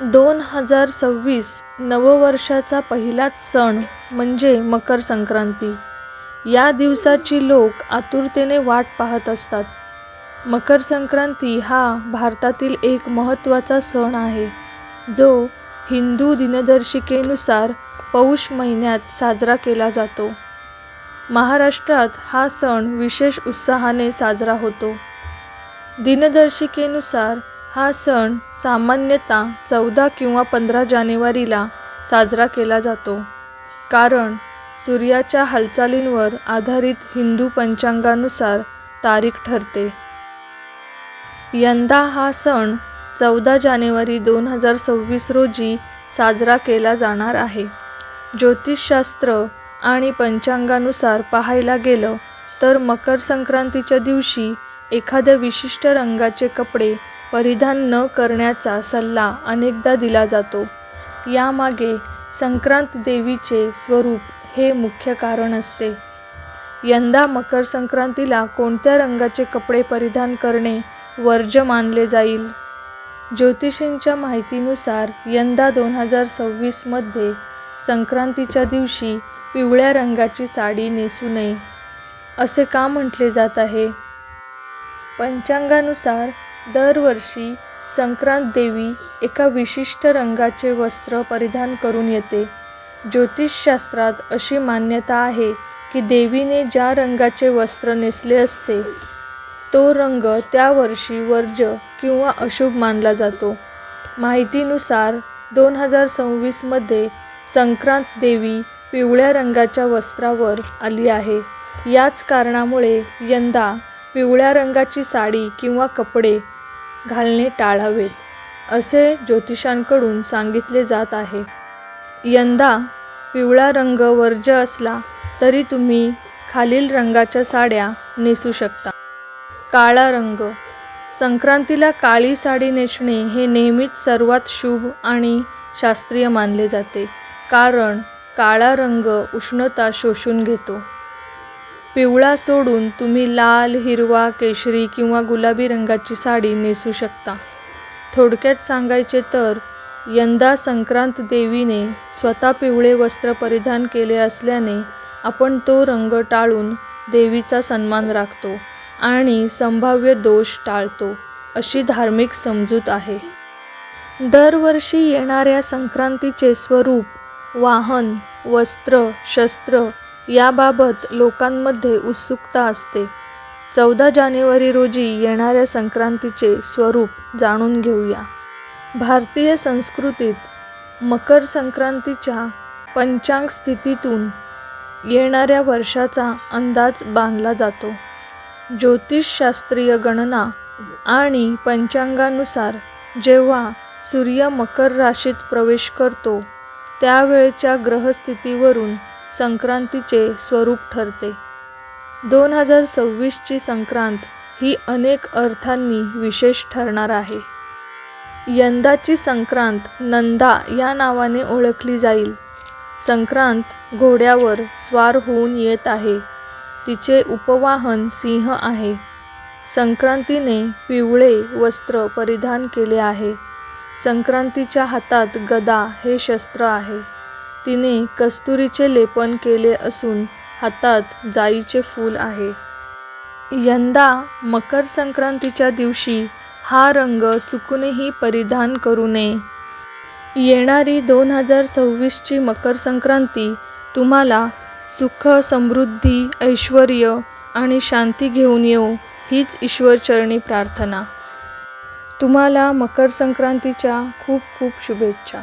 2026 नववर्षाचा पहिलाच सण म्हणजे मकर संक्रांती. या दिवसाची लोक आतुरतेने वाट पाहत असतात. मकर संक्रांती हा भारतातील एक महत्त्वाचा सण आहे, जो हिंदू दिनदर्शिकेनुसार पौष महिन्यात साजरा केला जातो. महाराष्ट्रात हा सण विशेष उत्साहाने साजरा होतो. दिनदर्शिकेनुसार हा सण सामान्यतः 14 किंवा 15 जानेवारीला साजरा केला जातो, कारण सूर्याच्या हालचालींवर आधारित हिंदू पंचांगानुसार तारीख ठरते. यंदा हा सण 14 जानेवारी 2026 रोजी साजरा केला जाणार आहे. ज्योतिषशास्त्र आणि पंचांगानुसार पाहायला गेलं तर मकर संक्रांतीच्या दिवशी एखाद्या विशिष्ट रंगाचे कपडे परिधान न करण्याचा सल्ला अनेकदा दिला जातो. यामागे संक्रांत देवीचे स्वरूप हे मुख्य कारण असते. यंदा मकर संक्रांतीला कोणत्या रंगाचे कपडे परिधान करणे वर्ज्य मानले जाईल? ज्योतिषींच्या माहितीनुसार यंदा 2026 मध्ये संक्रांतीच्या दिवशी पिवळ्या रंगाची साडी नेसू नये, असे का म्हटले जात आहे? पंचांगानुसार दरवर्षी संक्रांत देवी एका विशिष्ट रंगाचे वस्त्र परिधान करून येते. ज्योतिषशास्त्रात अशी मान्यता आहे की देवीने ज्या रंगाचे वस्त्र नेसले असते, तो रंग त्या वर्षी वर्ज्य किंवा अशुभ मानला जातो. माहितीनुसार 2026 मध्ये संक्रांत देवी पिवळ्या रंगाच्या वस्त्रावर आली आहे. याच कारणामुळे यंदा पिवळ्या रंगाची साडी किंवा कपडे घालणे टाळावेत, असे ज्योतिषांकडून सांगितले जात आहे. यंदा पिवळा रंग वर्ज्य असला तरी तुम्ही खालील रंगाच्या साड्या नेसू शकता. काळा रंग. संक्रांतीला काळी साडी नेसणे हे नेहमीच सर्वात शुभ आणि शास्त्रीय मानले जाते, कारण काळा रंग उष्णता शोषून घेतो. पिवळा सोडून तुम्ही लाल, हिरवा, केशरी किंवा गुलाबी रंगाची साडी नेसू शकता. थोडक्यात सांगायचे तर यंदा संक्रांत देवीने स्वतः पिवळे वस्त्र परिधान केले असल्याने आपण तो रंग टाळून देवीचा सन्मान राखतो आणि संभाव्य दोष टाळतो, अशी धार्मिक समजूत आहे. दरवर्षी येणाऱ्या संक्रांतीचे स्वरूप, वाहन, वस्त्र, शस्त्र याबाबत लोकांमध्ये उत्सुकता असते. 14 जानेवारी रोजी येणाऱ्या संक्रांतीचे स्वरूप जाणून घेऊया. भारतीय संस्कृतीत मकर संक्रांतीच्या पंचांग स्थितीतून येणाऱ्या वर्षाचा अंदाज बांधला जातो. ज्योतिषशास्त्रीय गणना आणि पंचांगानुसार जेव्हा सूर्य मकर राशीत प्रवेश करतो, त्यावेळच्या ग्रहस्थितीवरून संक्रांतीचे स्वरूप ठरते. 2026 ची संक्रांत ही अनेक अर्थांनी विशेष ठरणार आहे. यंदाची संक्रांत नंदा या नावाने ओळखली जाईल. संक्रांत घोड्यावर स्वार होऊन येत आहे. तिचे उपवाहन सिंह आहे. संक्रांतीने पिवळे वस्त्र परिधान केले आहे. संक्रांतीच्या हातात गदा हे शस्त्र आहे. तिने कस्तुरीचे लेपन केले असून हातात जाईचे फूल आहे. यंदा मकर संक्रांतीच्या दिवशी हा रंग चुकूनही परिधान करू नये. येणारी 2026 ची मकर संक्रांती तुम्हाला सुख, समृद्धी, ऐश्वर्य आणि शांती घेऊन येवो, हीच ईश्वरचरणी प्रार्थना. तुम्हाला मकर संक्रांतीच्या खूप खूप शुभेच्छा.